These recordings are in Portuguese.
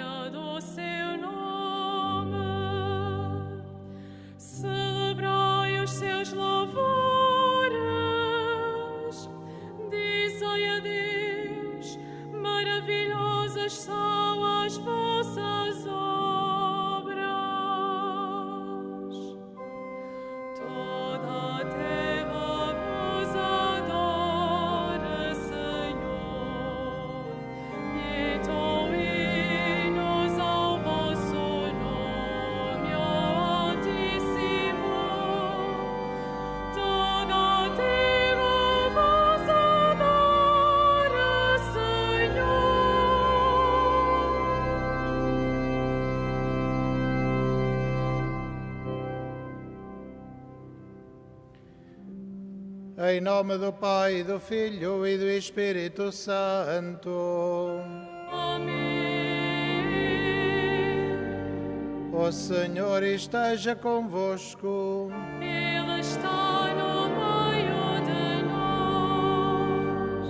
glória do seu nome. Celebrai os seus louvores. Dizei a Deus, maravilhosas são as vossas obras. Toda a terra vos adora, Senhor, e entoa hinos ao vosso nome, ó Altíssimo. Toda a terra vos adora, Senhor. Em nome do Pai, do Filho e do Espírito Santo. Amém. O Senhor esteja convosco. Ele está no meio de nós.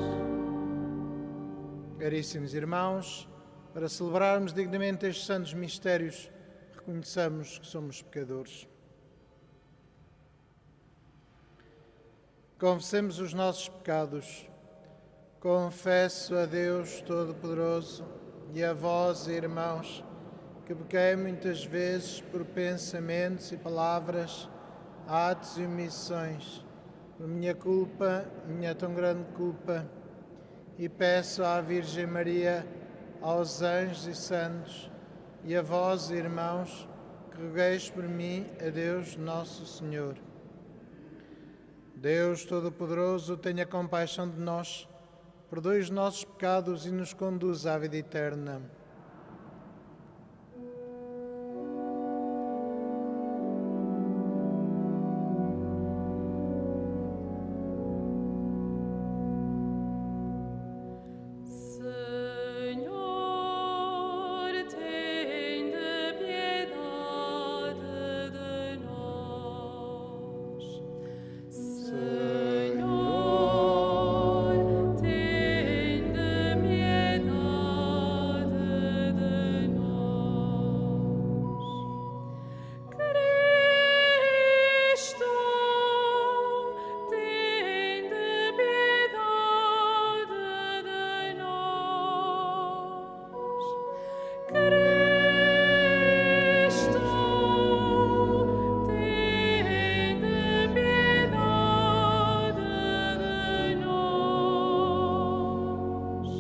Caríssimos irmãos, para celebrarmos dignamente estes santos mistérios, reconheçamos que somos pecadores. Confessemos os nossos pecados. Confesso a Deus Todo-Poderoso e a vós, irmãos, que pequei muitas vezes por pensamentos e palavras, atos e omissões, por minha culpa, minha tão grande culpa, e peço à Virgem Maria, aos anjos e santos, e a vós, irmãos, que rogueis por mim a Deus Nosso Senhor. Deus Todo-Poderoso, tenha compaixão de nós, perdoe os nossos pecados e nos conduz à vida eterna. Senhor, tende piedade de nós. Senhor, tende piedade de nós. Cristo, tende piedade de nós. Cristo, tende piedade de nós.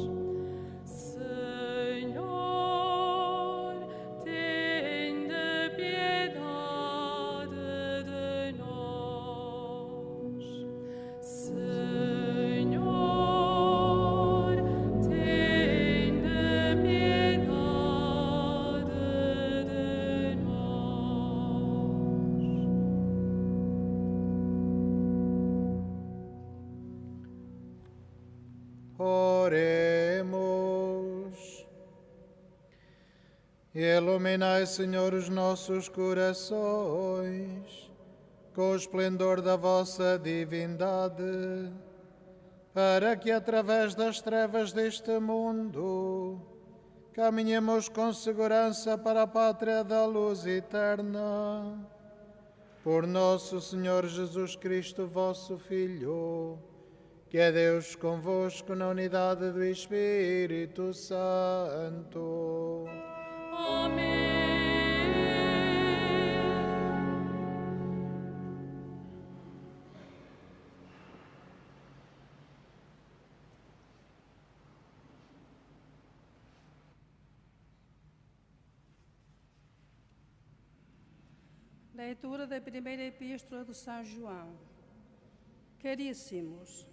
Senhor, tende piedade de nós. Senhor, tende piedade de nós. Oremos. Iluminai, Senhor, os nossos corações com o esplendor da vossa divindade, para que, através das trevas deste mundo, caminhemos com segurança para a pátria da luz eterna. Por nosso Senhor Jesus Cristo, vosso Filho, que é Deus convosco na unidade do Espírito Santo. Amém. Leitura da primeira epístola de São João. Caríssimos,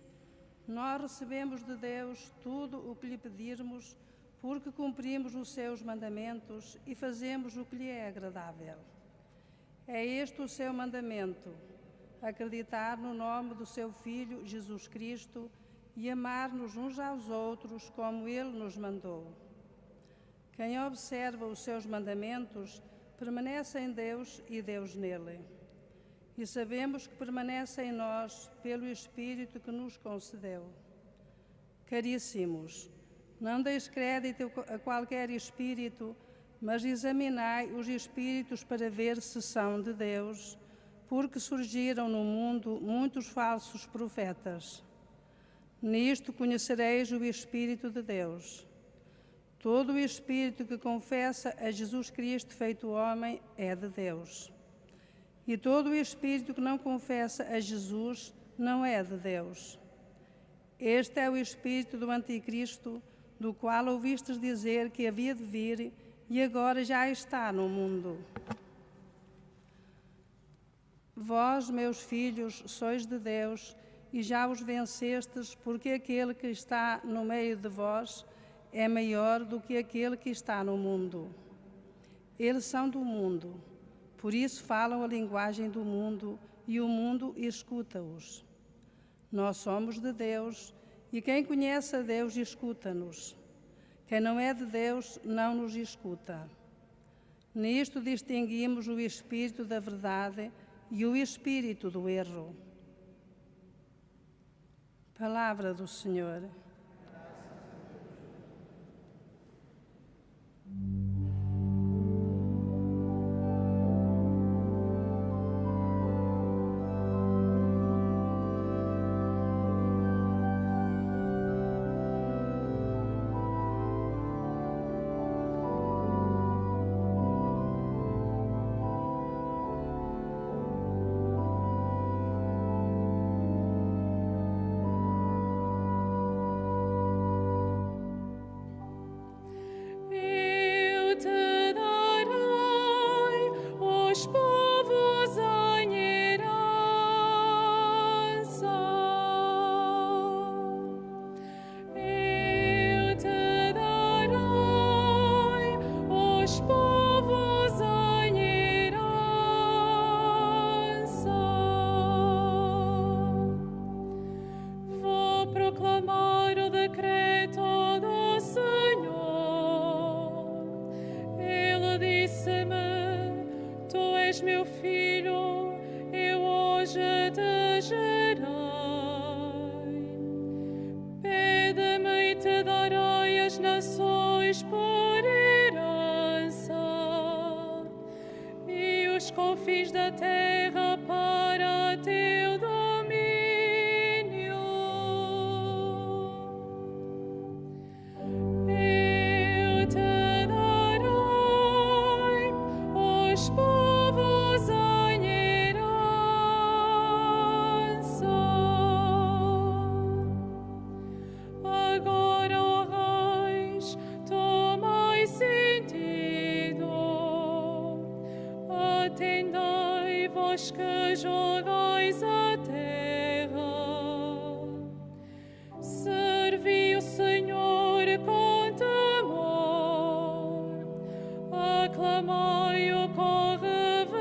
nós recebemos de Deus tudo o que lhe pedirmos, porque cumprimos os seus mandamentos e fazemos o que lhe é agradável. É este o seu mandamento: acreditar no nome do seu Filho Jesus Cristo e amar-nos uns aos outros como ele nos mandou. Quem observa os seus mandamentos permanece em Deus e Deus nele. E sabemos que permanece em nós pelo Espírito que nos concedeu. Caríssimos, não deis crédito a qualquer espírito, Mas examinai os espíritos para ver se são de Deus, porque surgiram no mundo muitos falsos profetas. Nisto conhecereis o Espírito de Deus. Todo o espírito que confessa a Jesus Cristo feito homem é de Deus. E todo o espírito que não confessa a Jesus não é de Deus. Este é o espírito do anticristo, do qual ouvistes dizer que havia de vir e agora já está no mundo. Vós, meus filhos, sois de Deus e já os vencestes, porque aquele que está no meio de vós é maior do que aquele que está no mundo. Eles são do mundo, por isso falam a linguagem do mundo e o mundo escuta-os. Nós somos de Deus e quem conhece a Deus escuta-nos. Quem não é de Deus não nos escuta. Nisto distinguimos o espírito da verdade e o espírito do erro. Palavra do Senhor. Meu filho, eu hoje te gerei. Pede-me e te darei as nações por herança e os confins da terra para teu domínio. Eu te darei os povos em herança. Agora, ó reis, tomai sentido. Atendei, vós que jogais a terra. Servi o Senhor com temor. Aclamai-o com reverência.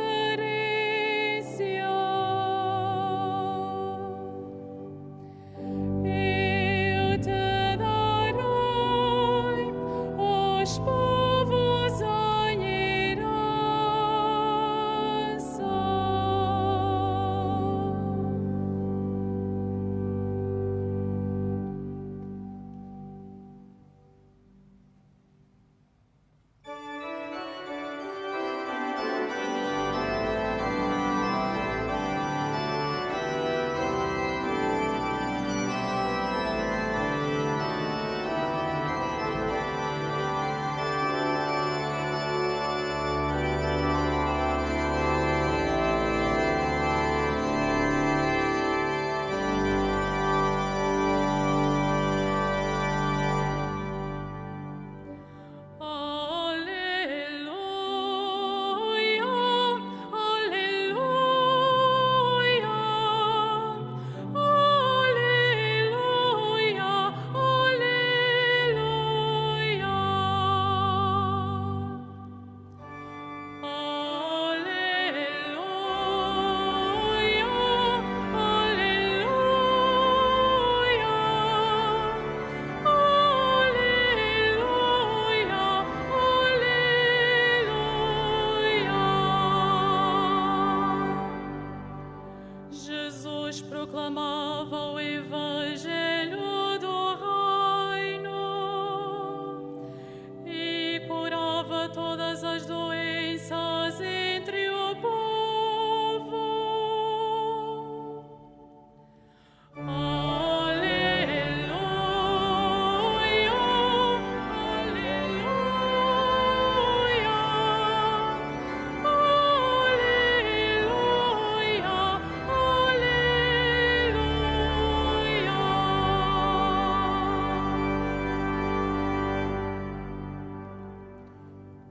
Eu te darei os povos em herança.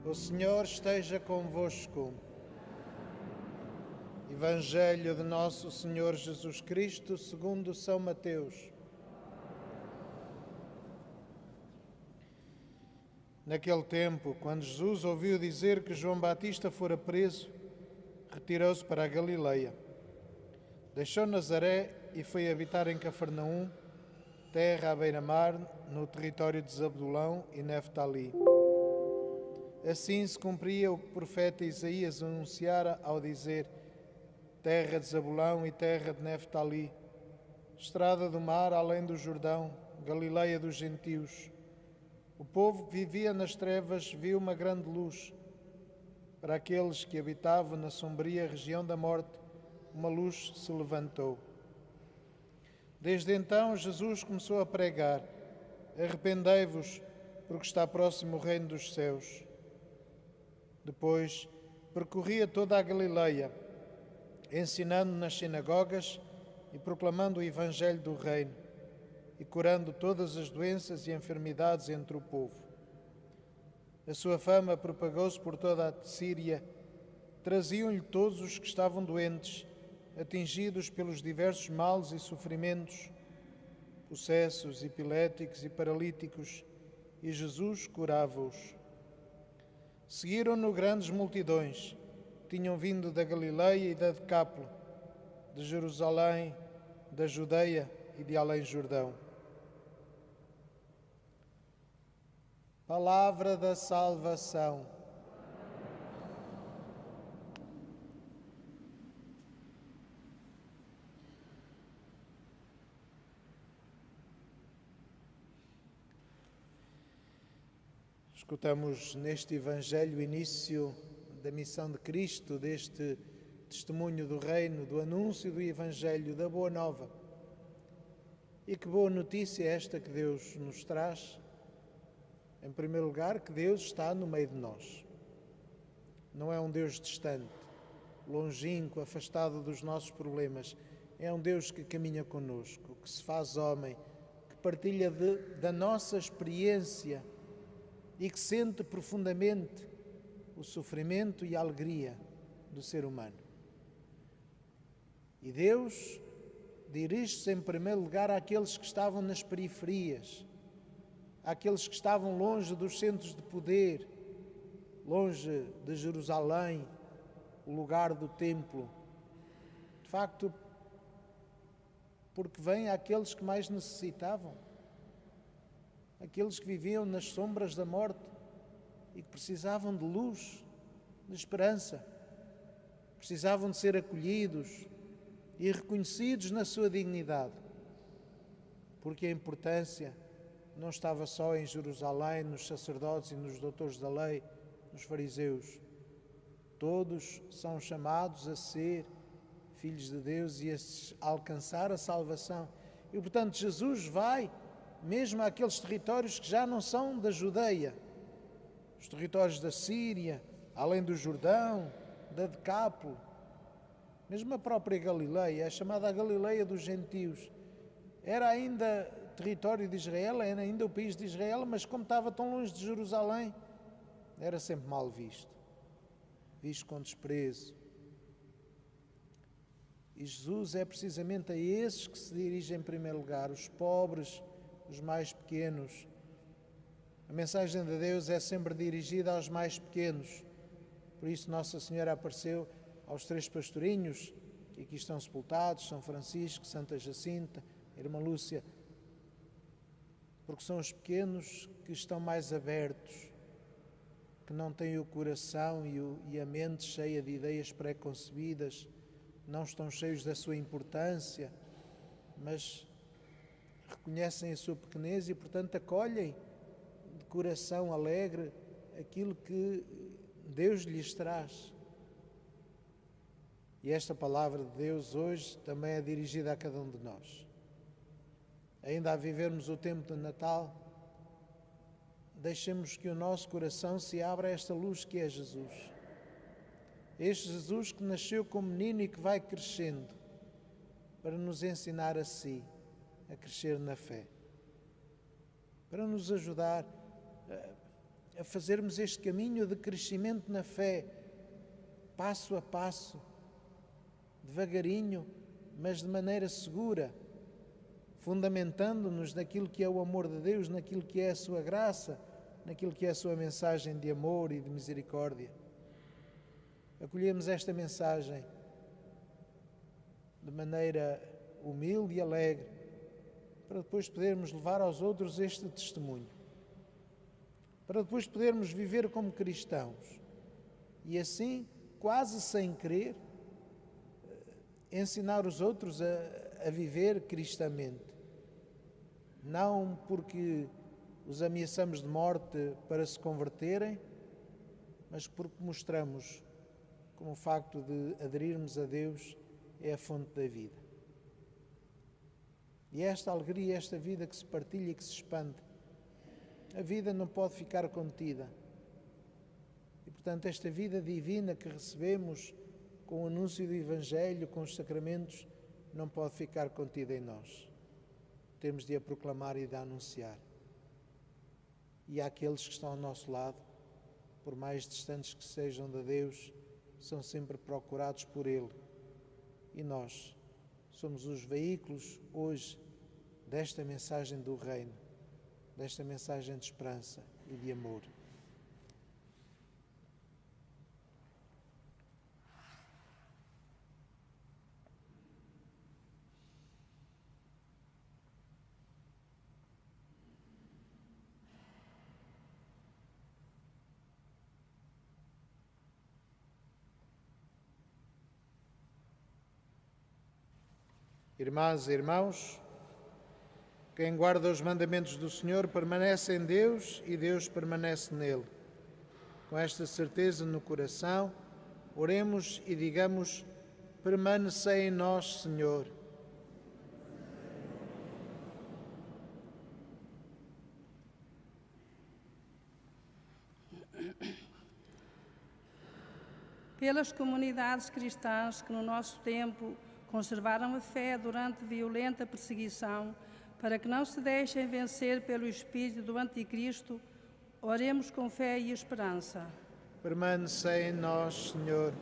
O Senhor esteja convosco. Evangelho de Nosso Senhor Jesus Cristo, segundo São Mateus. Naquele tempo, quando Jesus ouviu dizer que João Batista fora preso, retirou-se para a Galileia. Deixou Nazaré e foi habitar em Cafarnaum, terra à beira-mar, no território de Zabulão e Neftali. Assim se cumpria o que o profeta Isaías anunciara ao dizer: terra de Zabulão e terra de Neftali, estrada do mar além do Jordão, Galileia dos gentios. O povo que vivia nas trevas viu uma grande luz. Para aqueles que habitavam na sombria região da morte, uma luz se levantou. Desde então Jesus começou a pregar: arrependei-vos, porque está próximo o reino dos céus. Depois percorria toda a Galileia, ensinando nas sinagogas e proclamando o evangelho do reino, e curando todas as doenças e enfermidades entre o povo. A sua fama propagou-se por toda a Síria. Traziam-lhe todos os que estavam doentes, atingidos pelos diversos males e sofrimentos, possessos, epiléticos e paralíticos, e Jesus curava-os. Seguiram-no grandes multidões. Tinham vindo da Galileia e da Decápole, de Jerusalém, da Judeia e de além-Jordão. Palavra da salvação. Escutamos neste Evangelho o início da missão de Cristo, deste testemunho do reino, do anúncio do Evangelho, da boa nova. E que boa notícia é esta que Deus nos traz? Em primeiro lugar, que Deus está no meio de nós. Não é um Deus distante, longínquo, afastado dos nossos problemas. É um Deus que caminha conosco, que se faz homem, que partilha da nossa experiência e que sente profundamente o sofrimento e a alegria do ser humano. E Deus dirige-se em primeiro lugar àqueles que estavam nas periferias, àqueles que estavam longe dos centros de poder, longe de Jerusalém, o lugar do templo. De facto, porque vem àqueles que mais necessitavam, aqueles que viviam nas sombras da morte e que precisavam de luz, de esperança, precisavam de ser acolhidos e reconhecidos na sua dignidade, porque a importância não estava só em Jerusalém, nos sacerdotes e nos doutores da lei, nos fariseus. Todos são chamados a ser filhos de Deus e a alcançar a salvação. E, portanto, Jesus vai mesmo àqueles territórios que já não são da Judeia, os territórios da Síria, além do Jordão, da Decápole, mesmo a própria Galileia, é chamada a Galileia dos gentios. Era ainda território de Israel, era ainda o país de Israel, mas como estava tão longe de Jerusalém, era sempre mal visto, visto com desprezo. E Jesus é precisamente a esses que se dirige em primeiro lugar, os pobres, os mais pequenos. A mensagem de Deus é sempre dirigida aos mais pequenos. Por isso Nossa Senhora apareceu aos 3 pastorinhos, que aqui estão sepultados, São Francisco, Santa Jacinta, Irmã Lúcia, porque são os pequenos que estão mais abertos, que não têm o coração e a mente cheia de ideias pré-concebidas, não estão cheios da sua importância, mas reconhecem a sua pequenez e, portanto, acolhem de coração alegre aquilo que Deus lhes traz. E esta palavra de Deus hoje também é dirigida a cada um de nós. Ainda a vivermos o tempo de Natal, deixemos que o nosso coração se abra a esta luz que é Jesus. Este Jesus que nasceu como menino e que vai crescendo para nos ensinar a si, a crescer na fé, para nos ajudar a fazermos este caminho de crescimento na fé, passo a passo, devagarinho, mas de maneira segura, fundamentando-nos naquilo que é o amor de Deus, naquilo que é a sua graça, naquilo que é a sua mensagem de amor e de misericórdia. Acolhemos esta mensagem de maneira humilde e alegre, para depois podermos levar aos outros este testemunho, para depois podermos viver como cristãos e assim, quase sem querer, ensinar os outros a viver cristamente. Não porque os ameaçamos de morte para se converterem, mas porque mostramos como o facto de aderirmos a Deus é a fonte da vida. E esta alegria, esta vida que se partilha e que se expande, a vida não pode ficar contida. E, portanto, esta vida divina que recebemos com o anúncio do Evangelho, com os sacramentos, não pode ficar contida em nós. Temos de a proclamar e de a anunciar. E aqueles que estão ao nosso lado, por mais distantes que sejam de Deus, são sempre procurados por Ele. E nós somos os veículos hoje desta mensagem do Reino, desta mensagem de esperança e de amor. Irmãs e irmãos, quem guarda os mandamentos do Senhor permanece em Deus e Deus permanece nele. Com esta certeza no coração, oremos e digamos: permanecei em nós, Senhor. Pelas comunidades cristãs que no nosso tempo conservaram a fé durante violenta perseguição, para que não se deixem vencer pelo espírito do anticristo, oremos com fé e esperança. Permanecei em nós, Senhor.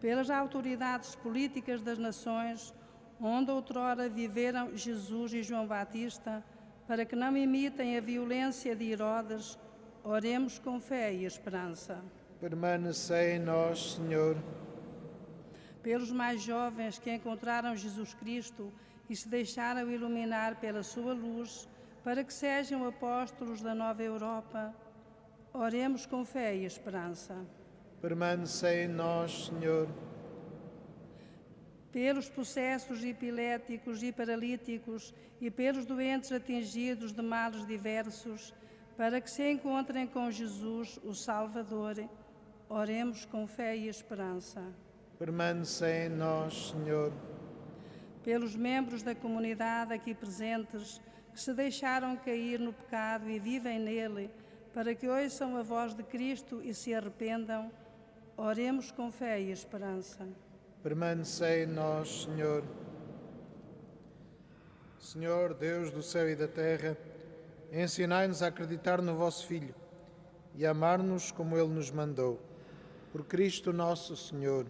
Pelas autoridades políticas das nações, onde outrora viveram Jesus e João Batista, para que não imitem a violência de Herodes, oremos com fé e esperança. Permanecei em nós, Senhor. Pelos mais jovens que encontraram Jesus Cristo e se deixaram iluminar pela sua luz, para que sejam apóstolos da nova Europa, oremos com fé e esperança. Permanecei em nós, Senhor. Pelos possessos epiléticos e paralíticos e pelos doentes atingidos de males diversos, para que se encontrem com Jesus, o Salvador, oremos com fé e esperança. Permanecei em nós, Senhor. Pelos membros da comunidade aqui presentes, que se deixaram cair no pecado e vivem nele, para que ouçam a voz de Cristo e se arrependam, oremos com fé e esperança. Permanecei em nós, Senhor. Senhor, Deus do céu e da terra, ensinai-nos a acreditar no vosso Filho e a amar-nos como Ele nos mandou. Por Cristo nosso Senhor.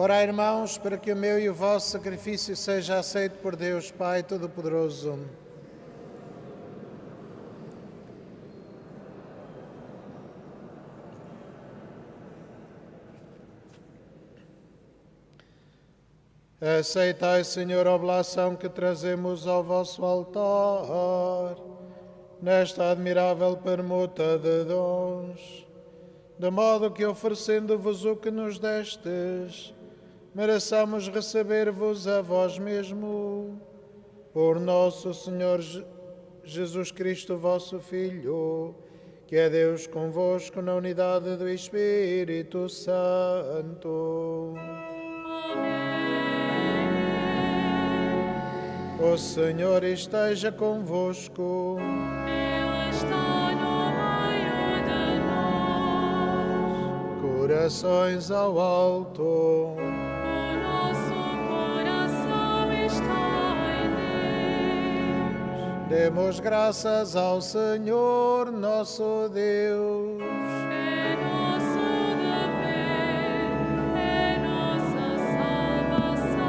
Orai, irmãos, para que o meu e o vosso sacrifício seja aceito por Deus Pai Todo-Poderoso. Aceitai, Senhor, a oblação que trazemos ao vosso altar, nesta admirável permuta de dons, de modo que, oferecendo-vos o que nos destes, mereçamos receber-vos a vós mesmo, por nosso Senhor Jesus Cristo, vosso Filho, que é Deus convosco na unidade do Espírito Santo. O Senhor esteja convosco. Ele está no meio de nós. Corações ao alto. O nosso coração está em Deus. Demos graças ao Senhor nosso Deus. É nosso dever, é nossa salvação.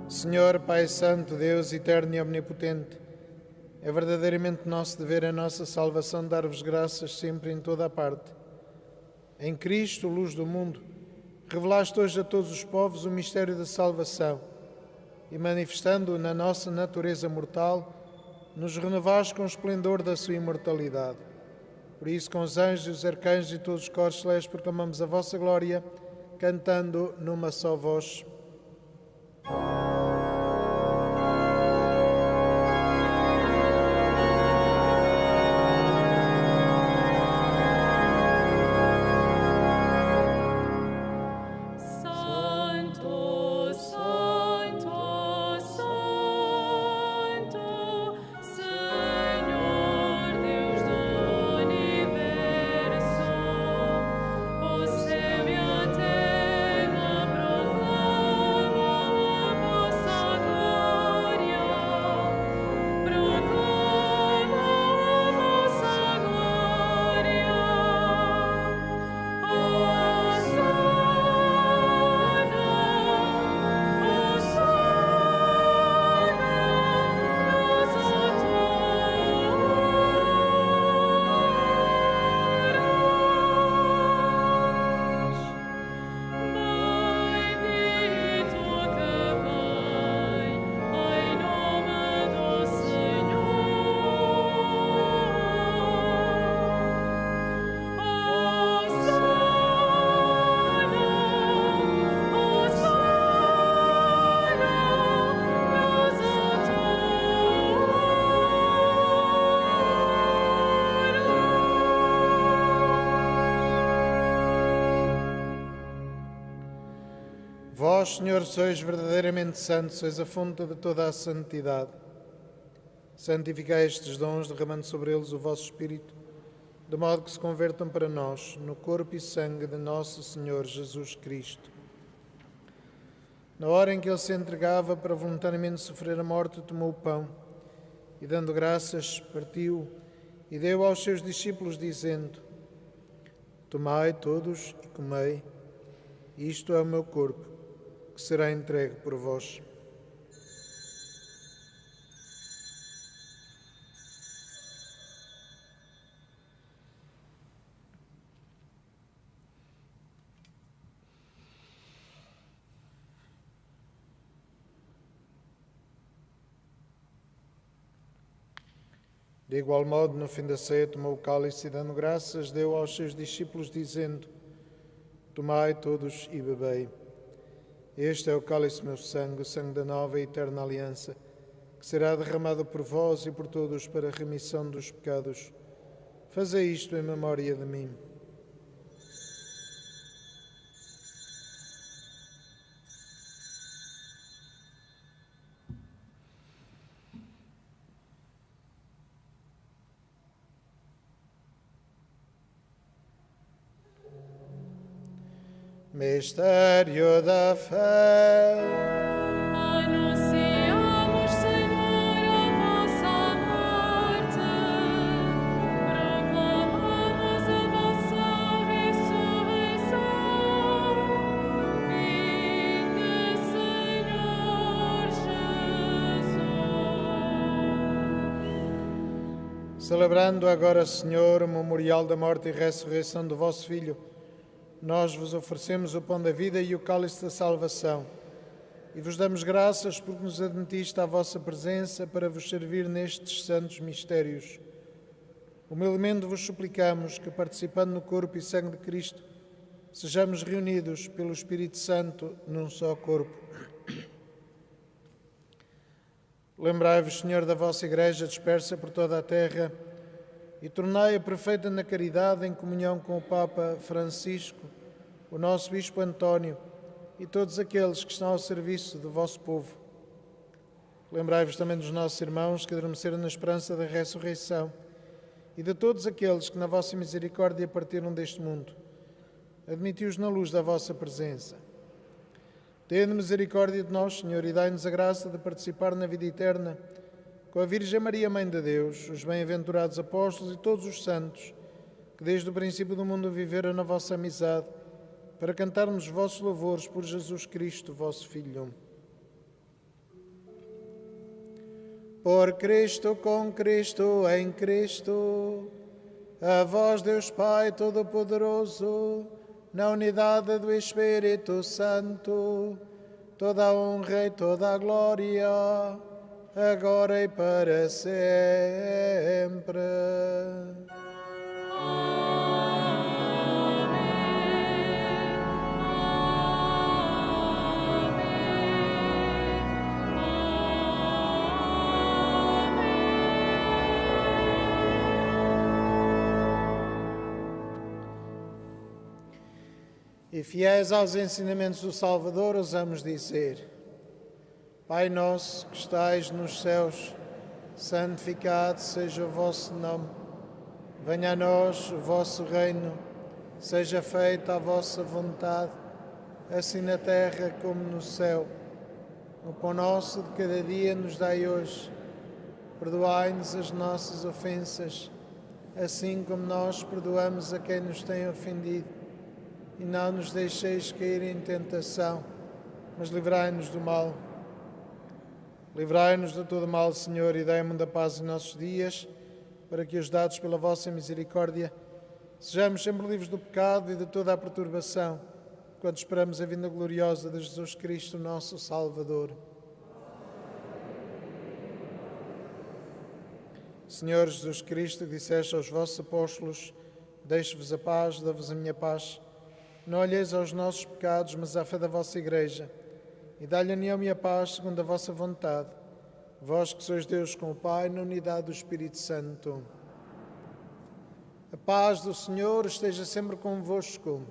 Senhor Pai Santo, Deus eterno e omnipotente, é verdadeiramente nosso dever, a nossa salvação, dar-vos graças sempre em toda a parte. Em Cristo, luz do mundo, revelaste hoje a todos os povos o mistério da salvação e, manifestando-o na nossa natureza mortal, nos renovaste com o esplendor da sua imortalidade. Por isso, com os anjos, os arcanjos e todos os coros celestes, proclamamos a vossa glória, cantando numa só voz. Santo, Santo, Santo, Senhor Deus do universo, o céu e a terra proclamam a vossa glória, proclamam a vossa glória. Vós, Senhor, sois verdadeiramente santos, sois a fonte de toda a santidade. Santificai estes dons, derramando sobre eles o vosso Espírito, de modo que se convertam para nós no corpo e sangue de nosso Senhor Jesus Cristo. Na hora em que ele se entregava para voluntariamente sofrer a morte, tomou o pão e, dando graças, partiu e deu aos seus discípulos, dizendo: Tomai todos e comei, isto é o meu corpo, que será entregue por vós. De igual modo, no fim da ceia, tomou o cálice e, dando graças, deu aos seus discípulos, dizendo: Tomai todos e bebei. Este é o cálice do meu sangue, o sangue da nova e eterna aliança, que será derramado por vós e por todos para a remissão dos pecados. Fazei isto em memória de mim. Mistério da fé. Anunciamos, Senhor, a vossa morte, proclamamos a vossa ressurreição Celebrando agora, Senhor, o memorial da morte e ressurreição do vosso Filho, nós vos oferecemos o pão da vida e o cálice da salvação. E vos damos graças porque nos admitiste à vossa presença para vos servir nestes santos mistérios. Humildemente vos suplicamos que, participando no corpo e sangue de Cristo, sejamos reunidos pelo Espírito Santo num só corpo. Lembrai-vos, Senhor, da vossa Igreja dispersa por toda a terra e tornai-a perfeita na caridade em comunhão com o Papa Francisco, o nosso Bispo António e todos aqueles que estão ao serviço do vosso povo. Lembrai-vos também dos nossos irmãos que adormeceram na esperança da ressurreição e de todos aqueles que na vossa misericórdia partiram deste mundo. Admiti-os na luz da vossa presença. Tende misericórdia de nós, Senhor, e dai-nos a graça de participar na vida eterna com a Virgem Maria, Mãe de Deus, os bem-aventurados apóstolos e todos os santos, que desde o princípio do mundo viveram na vossa amizade, para cantarmos os vossos louvores por Jesus Cristo, vosso Filho. Por Cristo, com Cristo, em Cristo, a vós, Deus Pai Todo-Poderoso, na unidade do Espírito Santo, toda a honra e toda a glória, agora e para sempre. E fiéis aos ensinamentos do Salvador, ousamos dizer: Pai nosso que estais nos céus, santificado seja o vosso nome. Venha a nós o vosso reino, seja feita a vossa vontade, assim na terra como no céu. O pão nosso de cada dia nos dai hoje. Perdoai-nos as nossas ofensas, assim como nós perdoamos a quem nos tem ofendido. E não nos deixeis cair em tentação, mas livrai-nos do mal. Livrai-nos de todo mal, Senhor, e dai-nos a paz em nossos dias, para que, ajudados pela vossa misericórdia, sejamos sempre livres do pecado e de toda a perturbação, quando esperamos a vinda gloriosa de Jesus Cristo, nosso Salvador. Senhor Jesus Cristo, disseste aos vossos apóstolos: deixo-vos a paz, dou-vos a minha paz. Não olheis aos nossos pecados, mas à fé da vossa Igreja, e dá-lhe a união e a paz segundo a vossa vontade. Vós que sois Deus com o Pai, na unidade do Espírito Santo. A paz do Senhor esteja sempre convosco.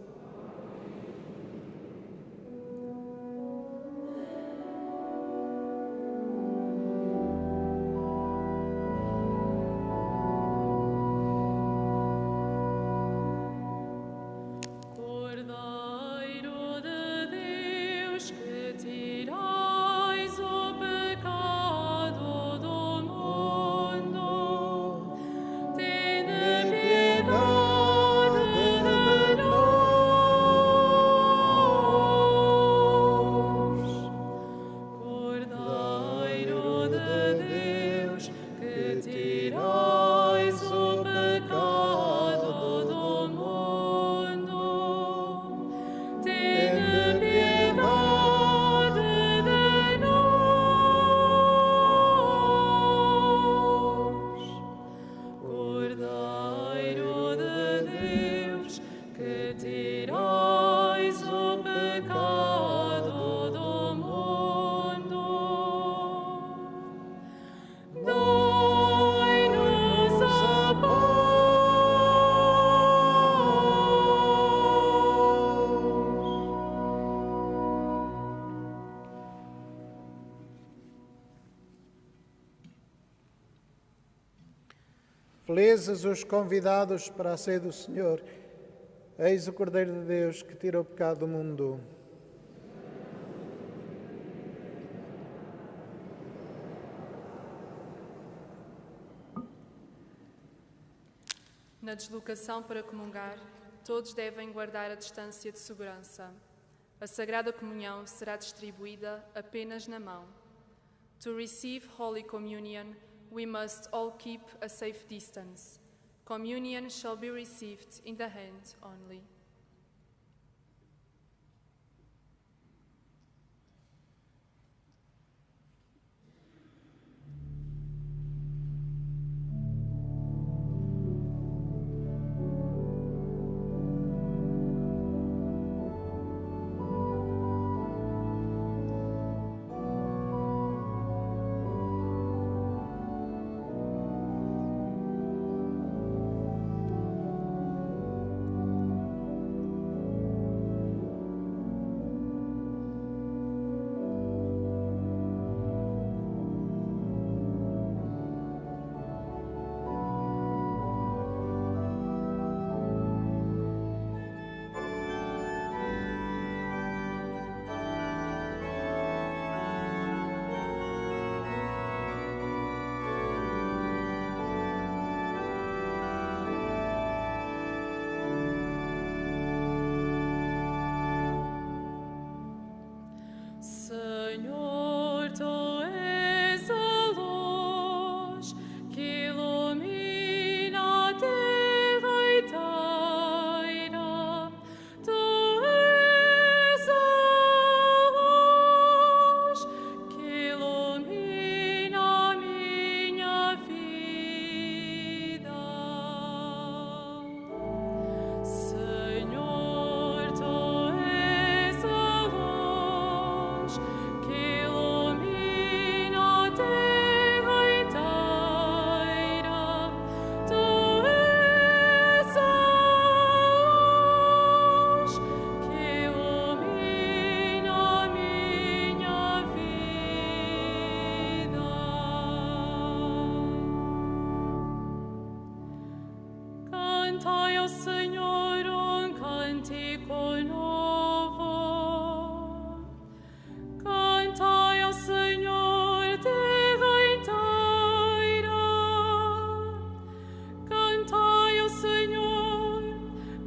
Felizes os convidados para a ceia do Senhor. Eis o Cordeiro de Deus que tira o pecado do mundo. Na deslocação para comungar, todos devem guardar a distância de segurança. A Sagrada Comunhão será distribuída apenas na mão. To receive Holy Communion, we must all keep a safe distance. Communion shall be received in the hand only. Senhor, tu és a luz que ilumina a terra inteira. Tu és a luz que ilumina a minha vida. Senhor, tu és a luz que ilumina a terra inteira. Tu és a luz que ilumina a minha vida. Cantai ao Senhor cântico novo. Cantai ao Senhor terra inteira. Cantai ao Senhor,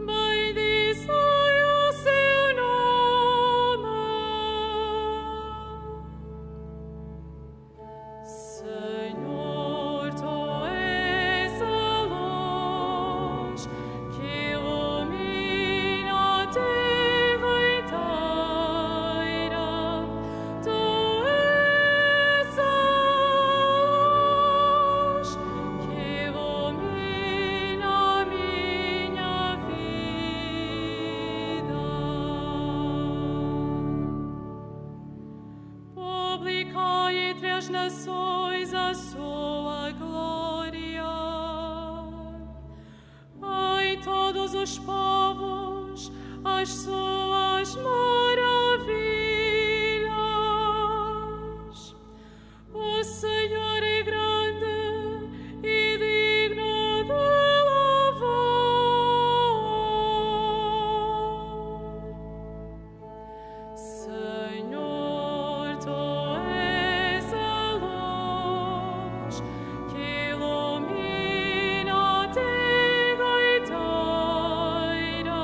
bendizei o seu nome. Senhor, tu és a luz que ilumina a terra inteira. Tu és a luz que ilumina a minha vida. Publicai entre as nações a sua glória. Em todos os povos as suas maravilhas. O Senhor é grande e digno de louvor. Senhor, tu és a luz que ilumina a terra inteira.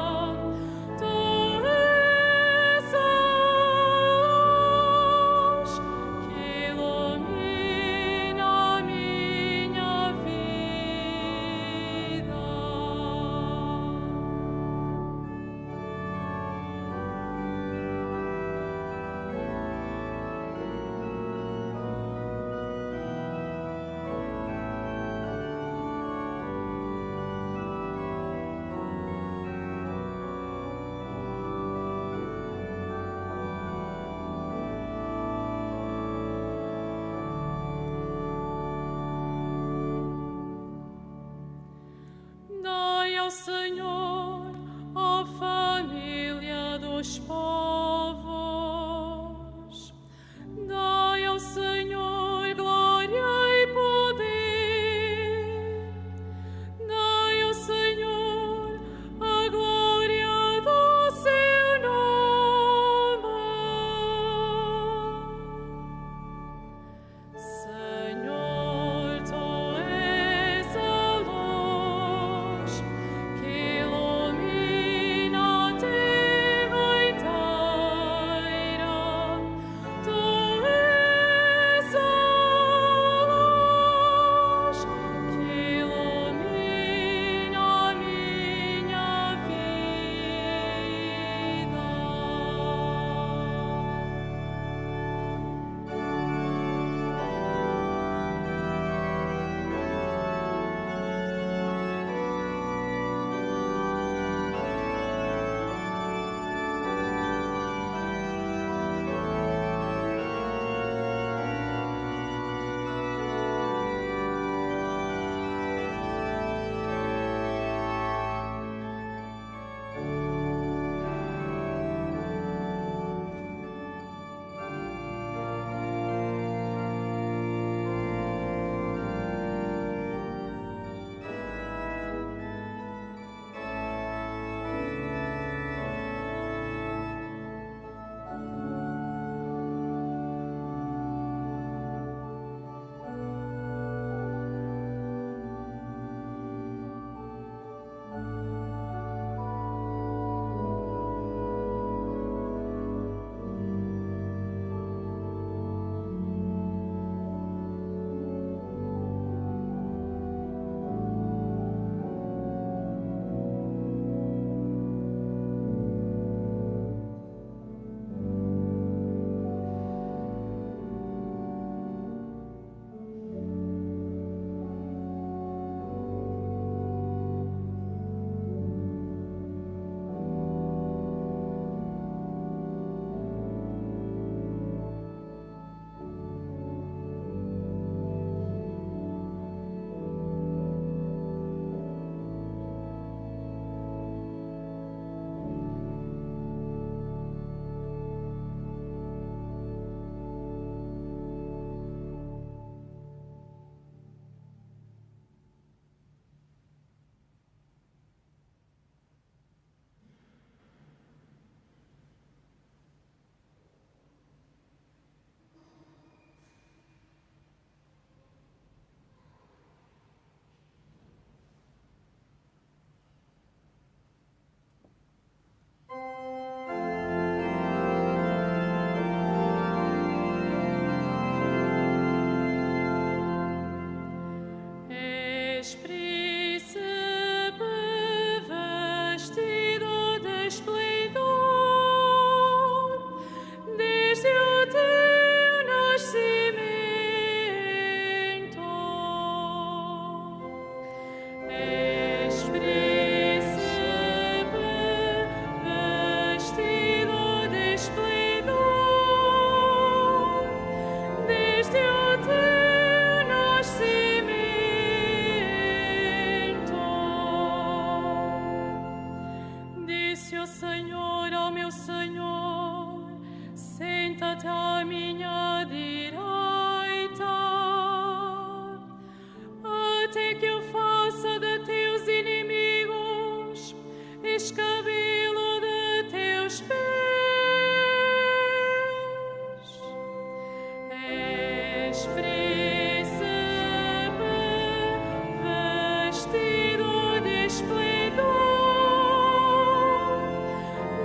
Tu és a até que eu faça de teus inimigos escabelo de teus pés. És príncipe vestido de esplendor,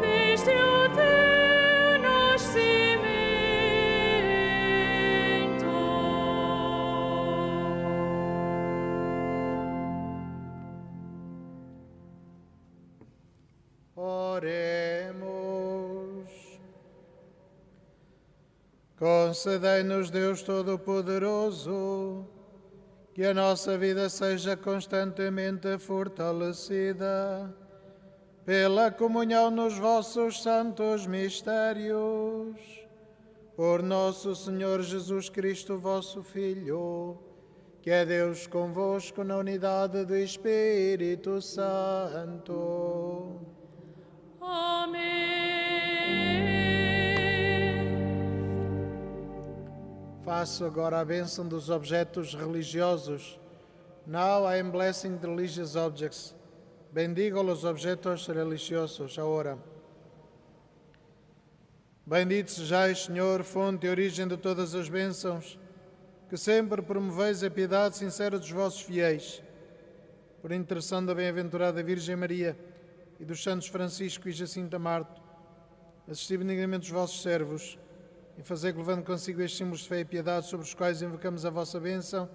desde o teu nascimento. Oremos. Concedei-nos, Deus Todo-Poderoso, que a nossa vida seja constantemente fortalecida pela comunhão nos vossos santos mistérios. Por nosso Senhor Jesus Cristo, vosso Filho, que é Deus convosco na unidade do Espírito Santo. Amém. Faço agora a bênção dos objetos religiosos. Now I am blessing the religious objects. Bendigo los objetos religiosos. Agora. Bendito sejais, Senhor, fonte e origem de todas as bênçãos, que sempre promoveis a piedade sincera dos vossos fiéis. Por intercessão da bem-aventurada Virgem Maria e dos santos Francisco e Jacinta Marto, assisti benignamente os vossos servos e fazei que, levando consigo estes símbolos de fé e piedade sobre os quais invocamos a vossa bênção,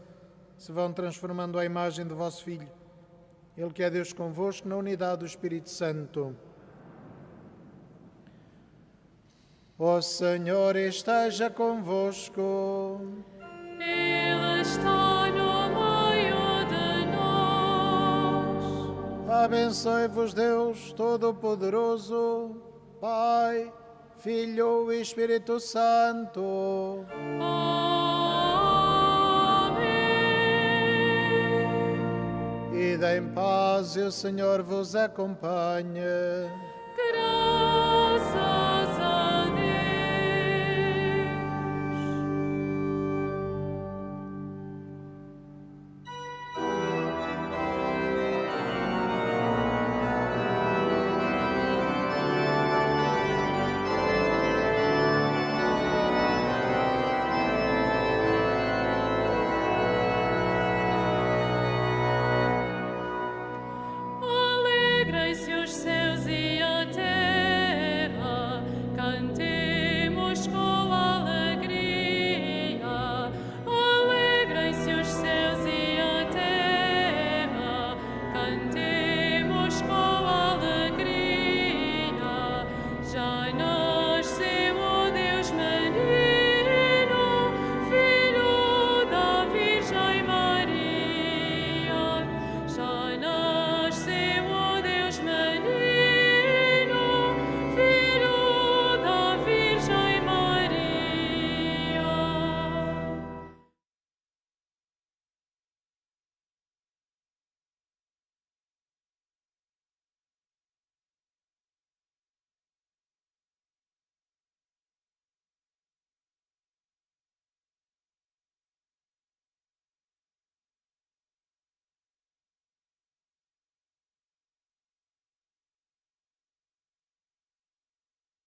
se vão transformando à imagem do vosso Filho, Ele que é Deus convosco na unidade do Espírito Santo. O Senhor esteja convosco. Ele está no meio de nós. Abençoe-vos Deus Todo-Poderoso, Pai, Filho e Espírito Santo. Amém. Ide em paz e o Senhor vos acompanhe.